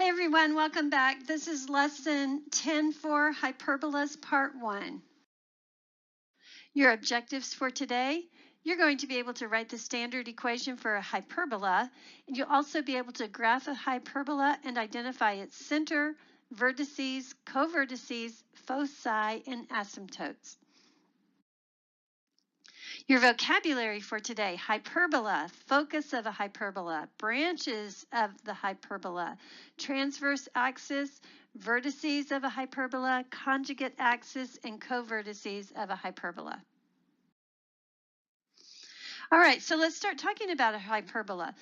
Hey everyone, welcome back. This is lesson 10 for Hyperbolas part 1. Your objectives for today: you're going to be able to write the standard equation for a hyperbola, and you'll also be able to graph a hyperbola and identify its center, vertices, covertices, foci, and asymptotes. Your vocabulary for today: hyperbola, focus of a hyperbola, branches of the hyperbola, transverse axis, vertices of a hyperbola, conjugate axis, and covertices of a hyperbola. All right, so let's start talking about a hyperbola.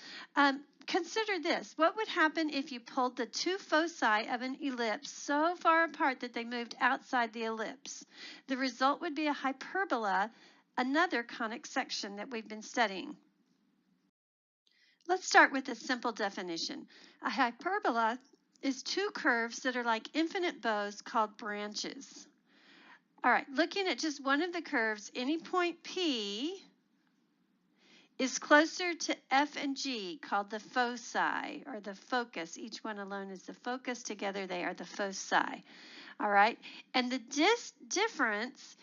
Consider this. What would happen if you pulled the two foci of an ellipse so far apart that they moved outside the ellipse? The result would be a hyperbola, another conic section that we've been studying. Let's start with a simple definition. A hyperbola is two curves that are like infinite bows called branches. All right, looking at just one of the curves, any point P is closer to F and G, called the foci, or the focus. Each one alone is the focus. Together they are the foci. All right, and the difference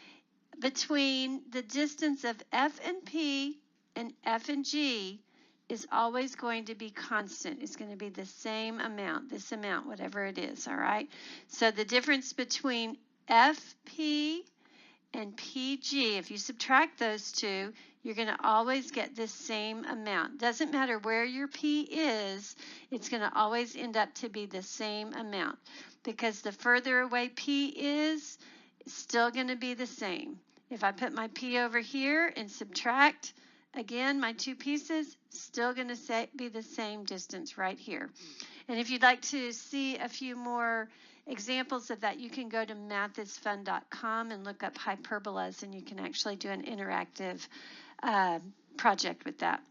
between the distance of F and P and F and G is always going to be constant. It's going to be the same amount, this amount, whatever it is, all right? So the difference between FP and PG, if you subtract those two, you're going to always get this same amount. Doesn't matter where your P is, it's going to always end up to be the same amount, because the further away P is, it's still going to be the same. If I put my P over here and subtract, again, my two pieces, still going to be the same distance right here. And if you'd like to see a few more examples of that, you can go to mathisfun.com and look up hyperbolas, and you can actually do an interactive project with that.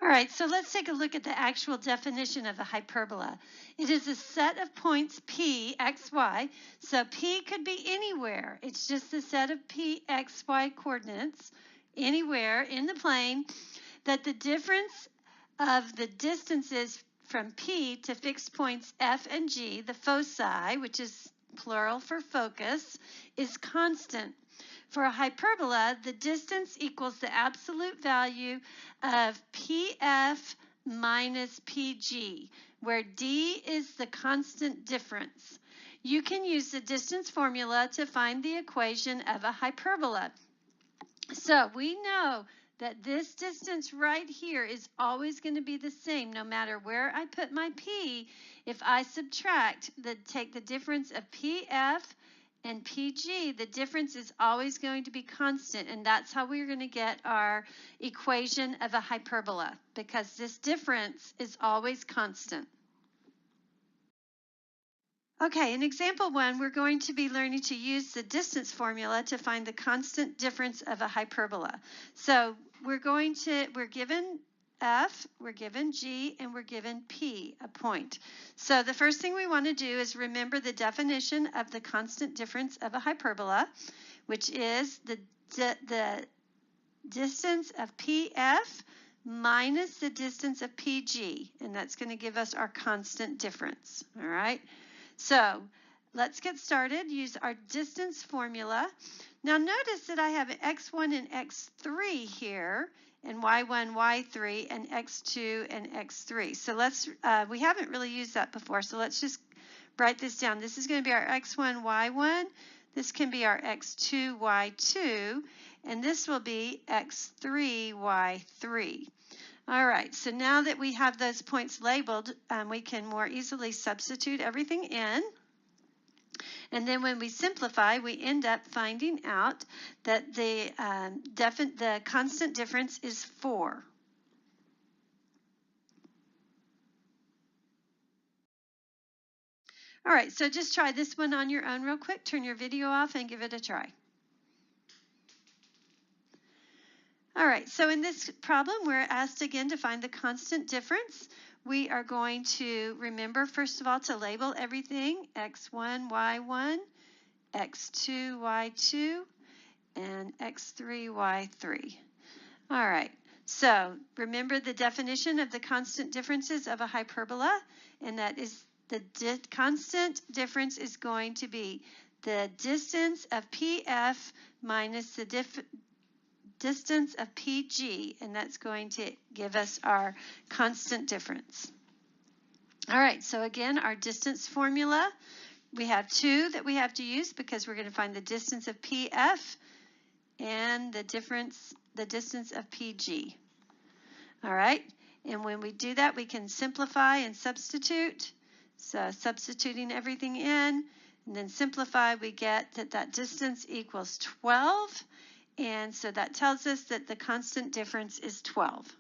All right, so let's take a look at the actual definition of a hyperbola. It is a set of points P, X, Y. So P could be anywhere. It's just a set of P, X, Y coordinates anywhere in the plane, that the difference of the distances from P to fixed points F and G, the foci, which is plural for focus, is constant. For a hyperbola, the distance equals the absolute value of PF minus PG, where D is the constant difference. You can use the distance formula to find the equation of a hyperbola. So we know that this distance right here is always going to be the same no matter where I put my P. If I take the difference of PF and PG, the difference is always going to be constant, and that's how we're going to get our equation of a hyperbola, because this difference is always constant. Okay, in example 1, we're going to be learning to use the distance formula to find the constant difference of a hyperbola. So we're given F, we're given G, and we're given P, a point. So the first thing we want to do is remember the definition of the constant difference of a hyperbola, which is the distance of PF minus the distance of PG, and that's going to give us our constant difference, all right? So let's get started. Use our distance formula. Now notice that I have x1 and x3 here, and y1, y3, and x2 and x3. So we haven't really used that before, so let's just write this down. This is going to be our x1, y1. This can be our x2, y2, and this will be x3, y3. All right, so now that we have those points labeled, we can more easily substitute everything in. And then when we simplify, we end up finding out that the constant difference is 4. All right, so just try this one on your own real quick. Turn your video off and give it a try. All right, so in this problem, we're asked again to find the constant difference. We are going to remember, first of all, to label everything: x1, y1, x2, y2, and x3, y3. All right, So remember the definition of the constant differences of a hyperbola, and that is the constant difference is going to be the distance of PF minus the distance of PG, and that's going to give us our constant difference. All right, so again, our distance formula, we have two that we have to use because we're going to find the distance of PF and the distance of PG. All right, and when we do that, we can simplify and substitute. So substituting everything in, and then simplify, we get that distance equals 12. And so that tells us that the constant difference is 12.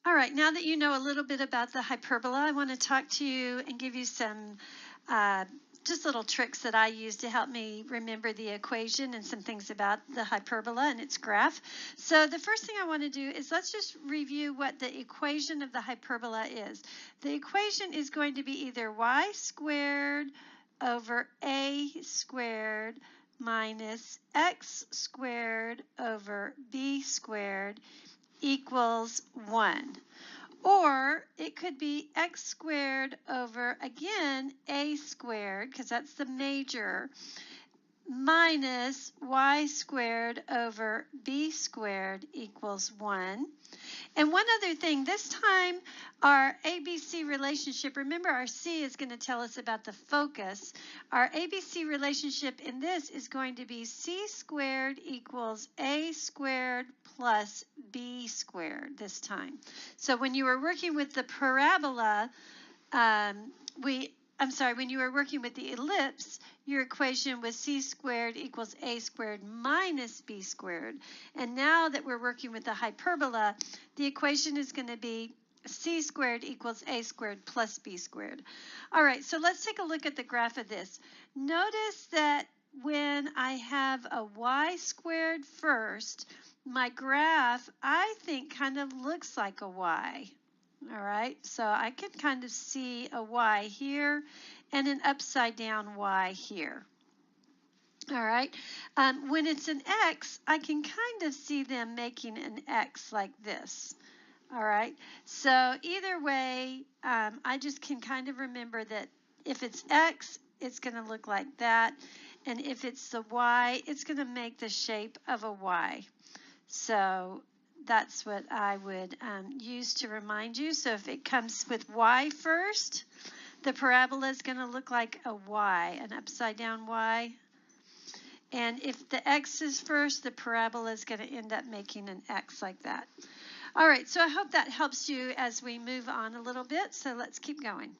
All right, now that you know a little bit about the hyperbola, I want to talk to you and give you some just little tricks that I use to help me remember the equation and some things about the hyperbola and its graph. So the first thing I want to do is let's just review what the equation of the hyperbola is. The equation is going to be either y squared over a squared minus x squared over b squared equals 1. Or it could be x squared over, again, a squared, because that's the major, minus y squared over b squared equals 1. And one other thing, this time our ABC relationship, remember our C is going to tell us about the focus. Our ABC relationship in this is going to be C squared equals A squared plus B squared this time. So when you were working with the parabola, when you were working with the ellipse, your equation was c squared equals a squared minus b squared. And now that we're working with the hyperbola, the equation is going to be c squared equals a squared plus b squared. All right, so let's take a look at the graph of this. Notice that when I have a y squared first, my graph, I think, kind of looks like a y. All right, so I can kind of see a y here and an upside down y here. All right, when it's an x, I can kind of see them making an x like this. All right, so either way, I just can kind of remember that if it's x, it's going to look like that. And if it's the y, it's going to make the shape of a y. So that's what I would use to remind you. So if it comes with y first, the parabola is going to look like a y, an upside down y. And if the x is first, the parabola is going to end up making an x like that. All right, so I hope that helps you as we move on a little bit. So let's keep going.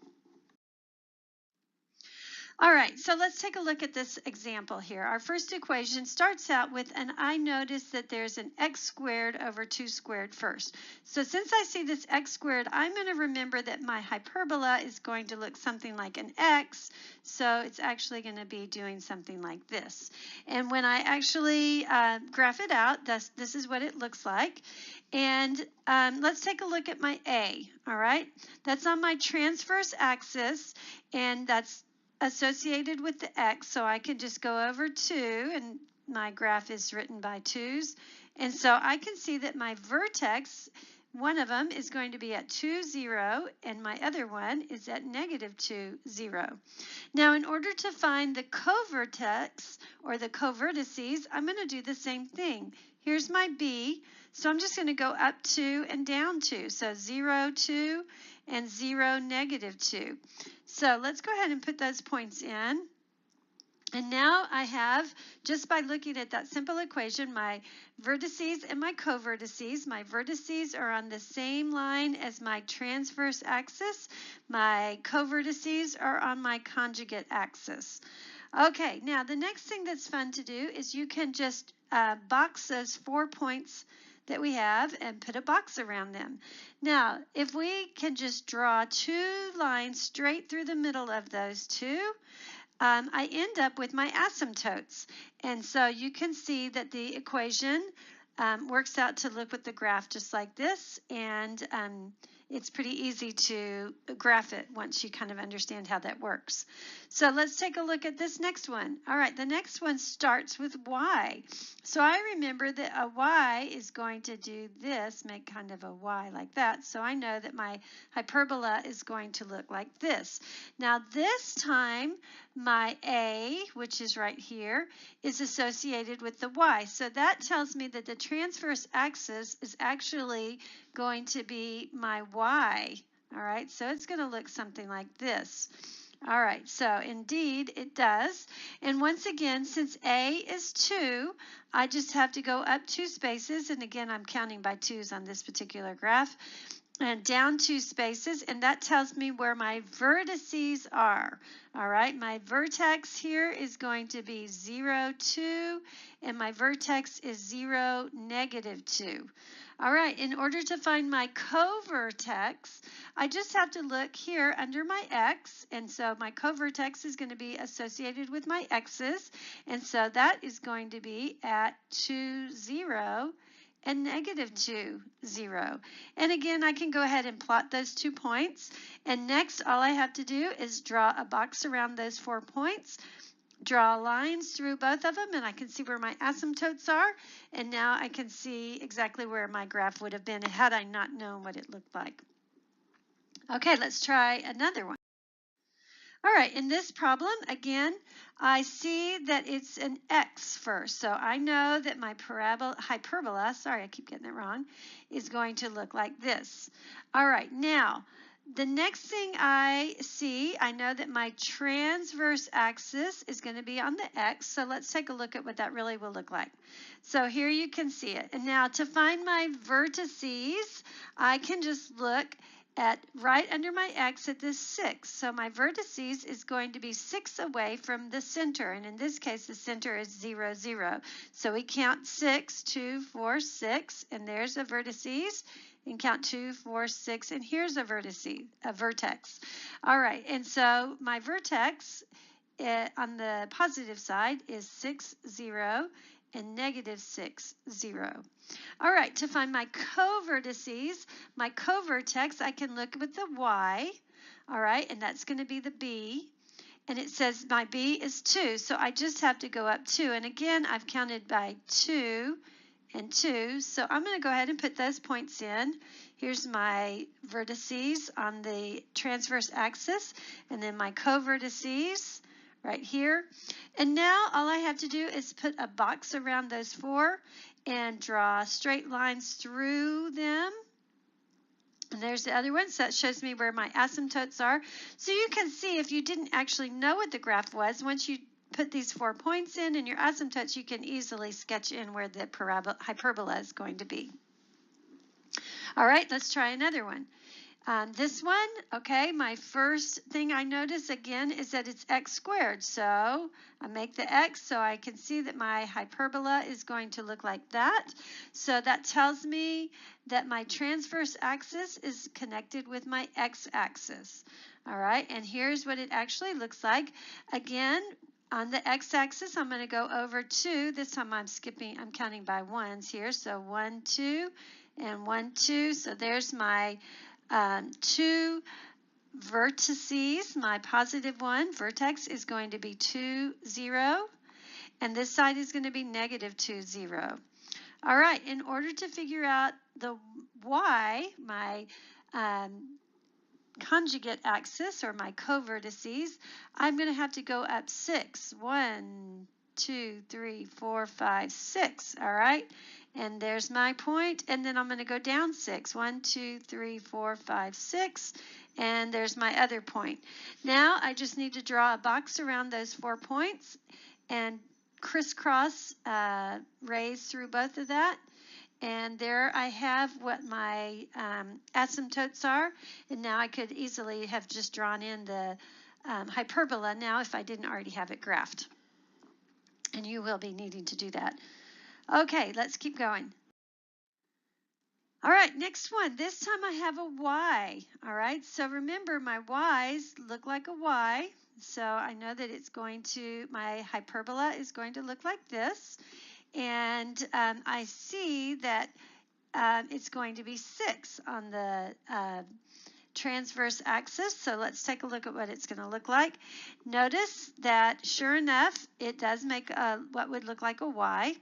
All right, so let's take a look at this example here. Our first equation starts out with, and I notice that there's an x squared over 2 squared first. So since I see this x squared, I'm going to remember that my hyperbola is going to look something like an x, so it's actually going to be doing something like this. And when I actually graph it out, this is what it looks like. And let's take a look at my a, all right? That's on my transverse axis, and that's associated with the x, so I can just go over 2, and my graph is written by 2's. And so I can see that my vertex, one of them is going to be at 2, 0, and my other one is at negative 2, 0. Now, in order to find the covertex, or the covertices, I'm going to do the same thing. Here's my b, so I'm just going to go up 2 and down 2. So 0, 2, and 0, negative 2. So let's go ahead and put those points in. And now I have, just by looking at that simple equation, my vertices and my covertices. My vertices are on the same line as my transverse axis. My covertices are on my conjugate axis. Okay, now the next thing that's fun to do is you can just box those 4 points that we have and put a box around them. Now, if we can just draw 2 lines straight through the middle of those 2, I end up with my asymptotes. And so you can see that the equation works out to look with the graph just like this, and it's pretty easy to graph it once you kind of understand how that works. So let's take a look at this next one. All right, the next one starts with y. So I remember that a y is going to do this, make kind of a y like that. So I know that my hyperbola is going to look like this. Now this time, my a, which is right here, is associated with the y. So that tells me that the transverse axis is actually going to be my y. All right, so it's going to look something like this. All right, so indeed it does. And once again, since a is 2, I just have to go up 2 spaces. And again, I'm counting by 2's on this particular graph. and down 2 spaces, and that tells me where my vertices are. All right, my vertex here is going to be 0, 2, and my vertex is 0, negative 2. All right, in order to find my covertex, I just have to look here under my x, and so my covertex is going to be associated with my x's, and so that is going to be at 2, 0, and negative 2, 0. And again, I can go ahead and plot those 2 points. And next, all I have to do is draw a box around those 4 points, draw lines through both of them, and I can see where my asymptotes are. And now I can see exactly where my graph would have been had I not known what it looked like. Okay, let's try another one. All right, in this problem, again, I see that it's an x first. So I know that my hyperbola, sorry, I keep getting it wrong, is going to look like this. All right, now, the next thing I see, I know that my transverse axis is going to be on the x. So let's take a look at what that really will look like. So here you can see it. And now to find my vertices, I can just look at right under my x at this 6. So my vertices is going to be 6 away from the center, and in this case the center is 0, 0. So we count 6, 2, 4, 6, and there's a vertices, and count 2, 4, 6, and here's a vertex. All right, and so my vertex on the positive side is 6, 0, and negative 6, 0. All right, to find my covertices, my covertex, I can look with the y, all right, and that's going to be the b, and it says my b is 2, so I just have to go up 2, and again, I've counted by 2 and 2, so I'm going to go ahead and put those points in. Here's my vertices on the transverse axis, and then my covertices right here. And now all I have to do is put a box around those 4 and draw straight lines through them. And there's the other one, so that shows me where my asymptotes are. So you can see if you didn't actually know what the graph was, once you put these 4 points in and your asymptotes, you can easily sketch in where the hyperbola is going to be. All right, let's try another one. This one, okay, my first thing I notice again is that it's x squared. So I make the x so I can see that my hyperbola is going to look like that. So that tells me that my transverse axis is connected with my x-axis. All right, and here's what it actually looks like. Again, on the x-axis, I'm going to go over 2. This time I'm counting by ones here. So 1, 2, and 1, 2. So there's my 2 vertices. My positive one, vertex, is going to be 2, 0, and this side is going to be negative 2, 0. All right, in order to figure out the y, my conjugate axis, or my covertices, I'm going to have to go up 6. 1, 2, 3, 4, 5, 6. All right. And there's my point, and then I'm going to go down 6. 1, 2, 3, 4, 5, 6, and there's my other point. Now I just need to draw a box around those 4 points and crisscross rays through both of that. And there I have what my asymptotes are, and now I could easily have just drawn in the hyperbola now if I didn't already have it graphed. And you will be needing to do that. Okay, let's keep going. All right, next one. This time I have a y. All right, so remember my y's look like a y. So I know that it's going to, my hyperbola is going to look like this. And I see that it's going to be 6 on the transverse axis. So let's take a look at what it's going to look like. Notice that sure enough, it does make what would look like a y.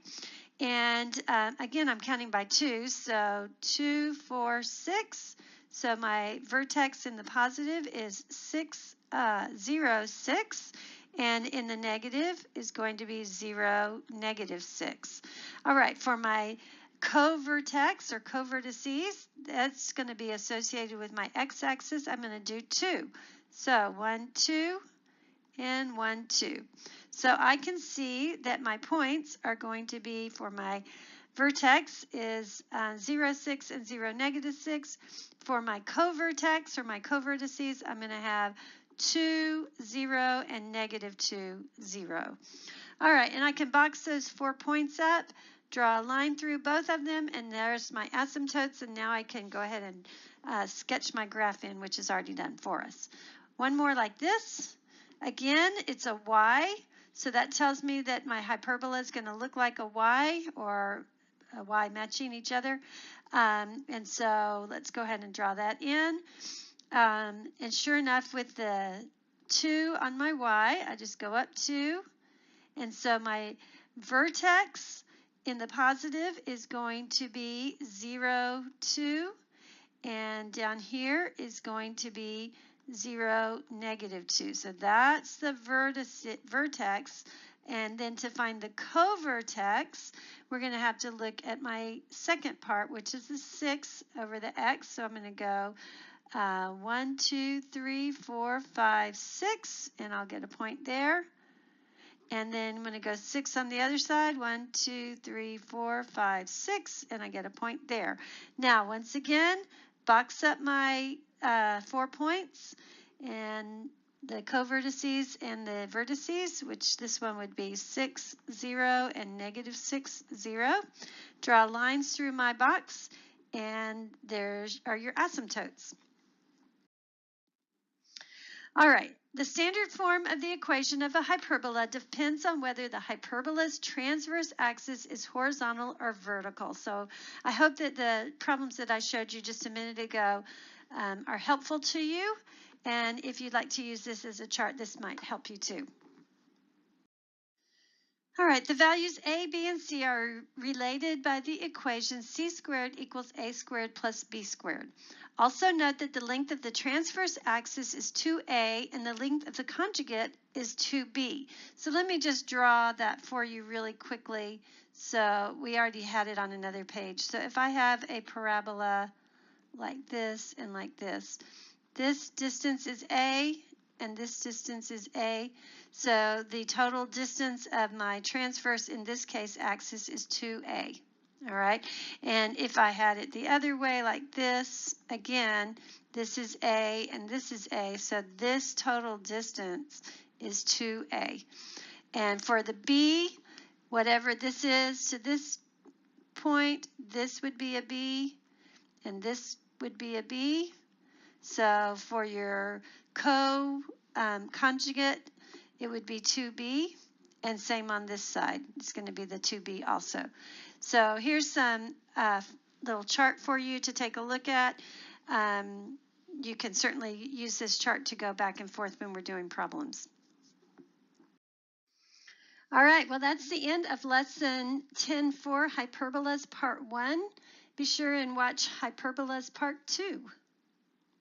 And again, I'm counting by 2, so 2, 4, 6. So my vertex in the positive is 6, 0, 6, and in the negative is going to be 0, negative 6. All right, for my covertex or covertices, that's going to be associated with my x-axis. I'm going to do 2. So 1, 2, and 1, 2. So I can see that my points are going to be for my vertex is 0, 6, and 0, negative 6. For my co-vertex or my co-vertices, I'm going to have 2, 0, and negative 2, 0. All right, and I can box those 4 points up, draw a line through both of them, and there's my asymptotes, and now I can go ahead and sketch my graph in, which is already done for us. One more like this. Again, it's a y, so that tells me that my hyperbola is going to look like a y, or a y matching each other. And so let's go ahead and draw that in. And sure enough, with the 2 on my y, I just go up 2. And so my vertex in the positive is going to be 0, 2. And down here is going to be 0, negative 2. So that's the vertex. And then to find the co-vertex, we're going to have to look at my second part, which is the 6 over the x. So I'm going to go 1, 2, 3, 4, 5, 6, and I'll get a point there. And then I'm going to go 6 on the other side. 1, 2, 3, 4, 5, 6, and I get a point there. Now, once again, box up my 4 points and the co-vertices and the vertices, which this one would be 6, 0, and negative 6, 0. Draw lines through my box, and there are your asymptotes. All right, the standard form of the equation of a hyperbola depends on whether the hyperbola's transverse axis is horizontal or vertical. So I hope that the problems that I showed you just a minute ago are helpful to you. And if you'd like to use this as a chart, this might help you too. All right, the values a, b, and c are related by the equation c squared equals a squared plus b squared. Also note that the length of the transverse axis is 2a and the length of the conjugate is 2b. So let me just draw that for you really quickly. So we already had it on another page. So if I have a parabola like this and like this distance is a and this distance is a. So the total distance of my transverse, in this case, axis is 2a. All right. And if I had it the other way like this, again, this is a and this is a. So this total distance is 2a. And for the b, whatever this is to this point, this would be a b and this would be a b. So for your conjugate, it would be 2b, and same on this side. It's going to be the 2b also. So here's some little chart for you to take a look at. You can certainly use this chart to go back and forth when we're doing problems. All right, well, that's the end of lesson 10 for Hyperbolas Part 1. Be sure and watch Hyperbolas Part 2.